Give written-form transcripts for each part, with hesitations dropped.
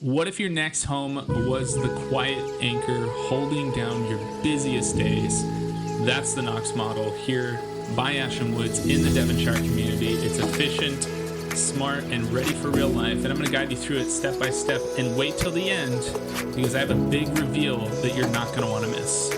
What if your next home was the quiet anchor holding down your busiest days? That's the Knox model here by Ashton Woods in the Devonshire community. It's efficient, smart, and ready for real life. And I'm going to guide you through it step by step, and wait till the end because I have a big reveal that you're not going to want to miss.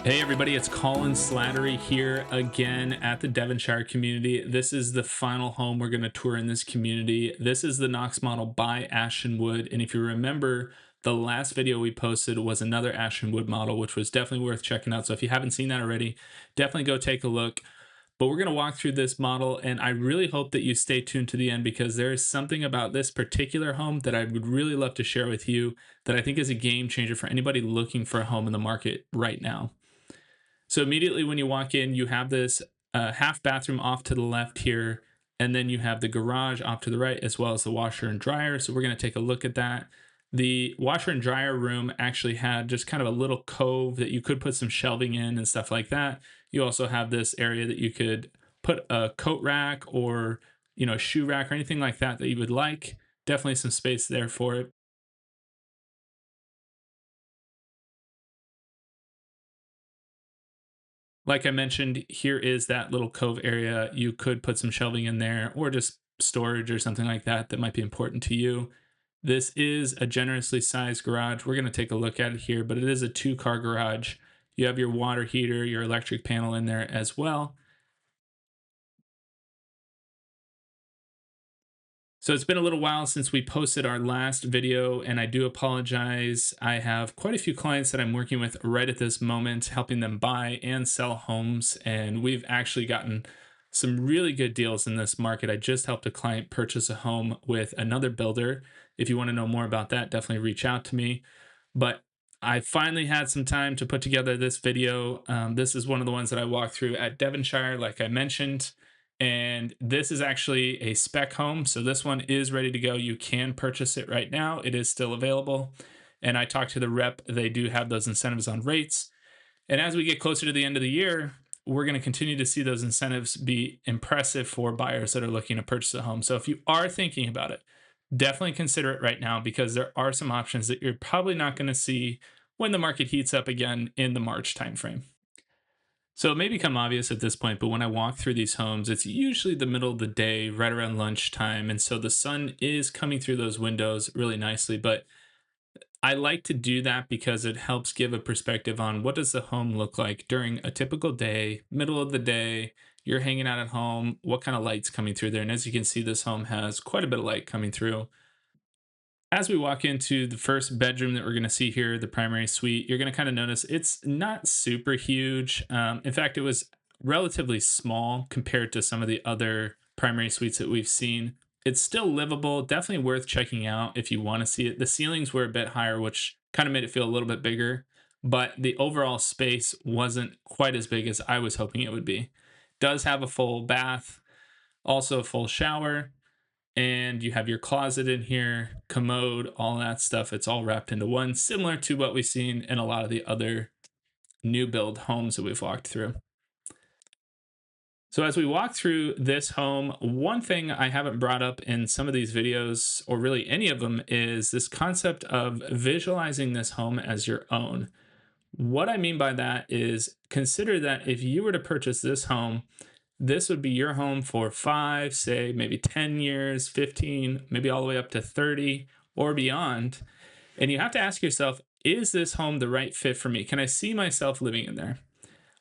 Hey everybody, it's Colin Slattery here again at the Devonshire community. This is the final home we're going to tour in this community. This is the Knox model by Ashton Wood. And if you remember, the last video we posted was another Ashton Wood model, which was definitely worth checking out. So if you haven't seen that already, definitely go take a look. But we're going to walk through this model, and I really hope that you stay tuned to the end because there is something about this particular home that I would really love to share with you that I think is a game changer for anybody looking for a home in the market right now. So immediately when you walk in, you have this half bathroom off to the left here, and then you have the garage off to the right, as well as the washer and dryer. So we're going to take a look at that. The washer and dryer room actually had just kind of a little cove that you could put some shelving in and stuff like that. You also have this area that you could put a coat rack or, a shoe rack or anything like that you would like. Definitely some space there for it. Like I mentioned, here is that little cove area. You could put some shelving in there or just storage or something like that that might be important to you. This is a generously sized garage. We're going to take a look at it here, but it is a 2-car garage. You have your water heater, your electric panel in there as well. So it's been a little while since we posted our last video, and I do apologize. I have quite a few clients that I'm working with right at this moment, helping them buy and sell homes, and we've actually gotten some really good deals in this market. I just helped a client purchase a home with another builder. If you want to know more about that, definitely reach out to me. But I finally had some time to put together this video. This is one of the ones that I walked through at Devonshire, like I mentioned. And this is actually a spec home. So this one is ready to go. You can purchase it right now. It is still available. And I talked to the rep. They do have those incentives on rates. And as we get closer to the end of the year, we're going to continue to see those incentives be impressive for buyers that are looking to purchase a home. So if you are thinking about it, definitely consider it right now because there are some options that you're probably not going to see when the market heats up again in the March timeframe. So it may become obvious at this point, but when I walk through these homes, it's usually the middle of the day, right around lunchtime. And so the sun is coming through those windows really nicely. But I like to do that because it helps give a perspective on what does the home look like during a typical day, middle of the day, you're hanging out at home, what kind of light's coming through there. And as you can see, this home has quite a bit of light coming through. As we walk into the first bedroom that we're going to see here, the primary suite, you're going to kind of notice it's not super huge. In fact, it was relatively small compared to some of the other primary suites that we've seen. It's still livable, definitely worth checking out if you want to see it. The ceilings were a bit higher, which kind of made it feel a little bit bigger, but the overall space wasn't quite as big as I was hoping it would be. Does have a full bath, also a full shower, and you have your closet in here, commode, all that stuff. It's all wrapped into one, similar to what we've seen in a lot of the other new build homes that we've walked through. So as we walk through this home, one thing I haven't brought up in some of these videos, or really any of them, is this concept of visualizing this home as your own. What I mean by that is consider that if you were to purchase this home, this would be your home for 5, say maybe 10 years, 15, maybe all the way up to 30 or beyond. And you have to ask yourself, is this home the right fit for me? Can I see myself living in there?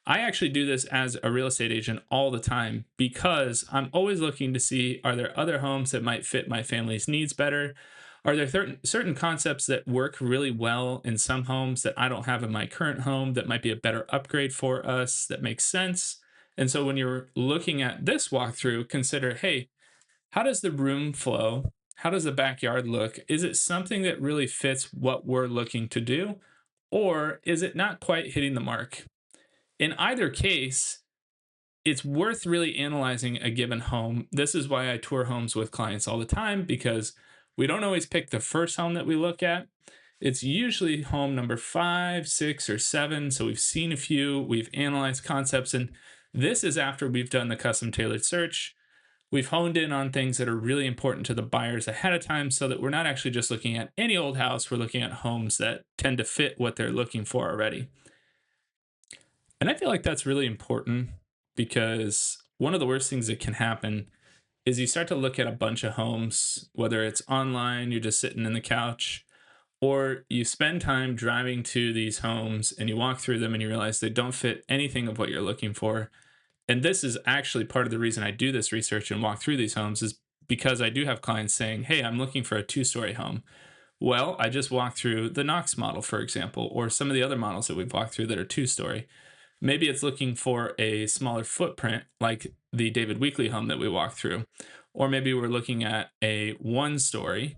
I actually do this as a real estate agent all the time because I'm always looking to see, are there other homes that might fit my family's needs better? Are there certain concepts that work really well in some homes that I don't have in my current home that might be a better upgrade for us that makes sense? And so when you're looking at this walkthrough, consider, hey, how does the room flow? How does the backyard look? Is it something that really fits what we're looking to do? Or is it not quite hitting the mark? In either case, it's worth really analyzing a given home. This is why I tour homes with clients all the time, because we don't always pick the first home that we look at. It's usually home number 5, 6, or 7. So we've seen a few, we've analyzed concepts, and this is after we've done the custom tailored search. We've honed in on things that are really important to the buyers ahead of time so that we're not actually just looking at any old house, we're looking at homes that tend to fit what they're looking for already. And I feel like that's really important because one of the worst things that can happen is you start to look at a bunch of homes, whether it's online, you're just sitting in the couch, or you spend time driving to these homes and you walk through them and you realize they don't fit anything of what you're looking for. And this is actually part of the reason I do this research and walk through these homes is because I do have clients saying, "Hey, I'm looking for a 2-story home." Well, I just walked through the Knox model, for example, or some of the other models that we've walked through that are 2-story. Maybe it's looking for a smaller footprint, like the David Weekley home that we walked through. Or maybe we're looking at a 1-story.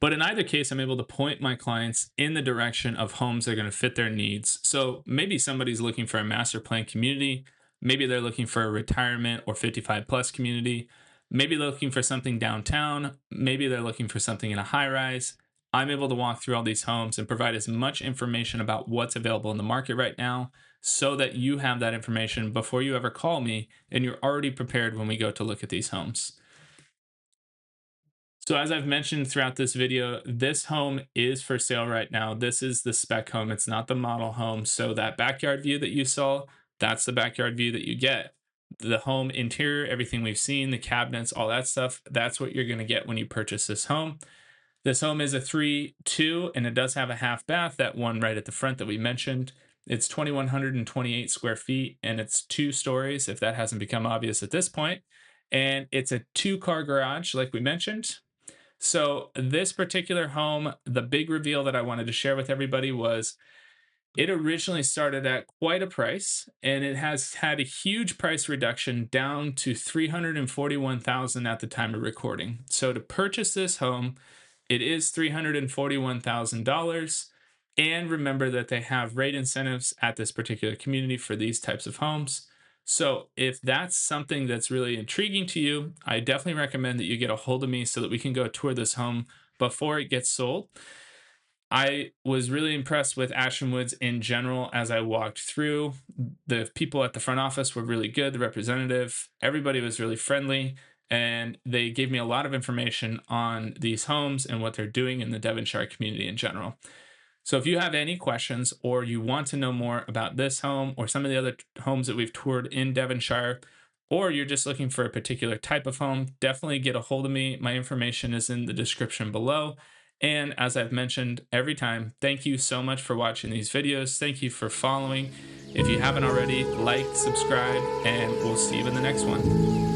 But in either case, I'm able to point my clients in the direction of homes that are going to fit their needs. So maybe somebody's looking for a master plan community. Maybe they're looking for a retirement or 55 plus community. Maybe they're looking for something downtown. Maybe they're looking for something in a high rise. I'm able to walk through all these homes and provide as much information about what's available in the market right now so that you have that information before you ever call me and you're already prepared when we go to look at these homes. So as I've mentioned throughout this video, this home is for sale right now. This is the spec home. It's not the model home. So that backyard view that you saw, that's the backyard view that you get. The home interior, everything we've seen, the cabinets, all that stuff, that's what you're going to get when you purchase this home. This home is a 3-2, and it does have a half bath, that one right at the front that we mentioned. It's 2,128 square feet, and it's 2 stories, if that hasn't become obvious at this point. And it's a 2-car garage, like we mentioned. So, this particular home, the big reveal that I wanted to share with everybody was it originally started at quite a price and it has had a huge price reduction down to 341,000 at the time of recording. So, to purchase this home, it is $341,000. And remember that they have rate incentives at this particular community for these types of homes. So, if that's something that's really intriguing to you, I definitely recommend that you get a hold of me so that we can go tour this home before it gets sold. I was really impressed with Ashton Woods in general as I walked through. The people at the front office were really good, the representative, everybody was really friendly, and they gave me a lot of information on these homes and what they're doing in the Devonshire community in general. So if you have any questions or you want to know more about this home or some of the other homes that we've toured in Devonshire, or you're just looking for a particular type of home, definitely get a hold of me. My information is in the description below. And as I've mentioned every time, thank you so much for watching these videos. Thank you for following. If you haven't already, like, subscribe, and we'll see you in the next one.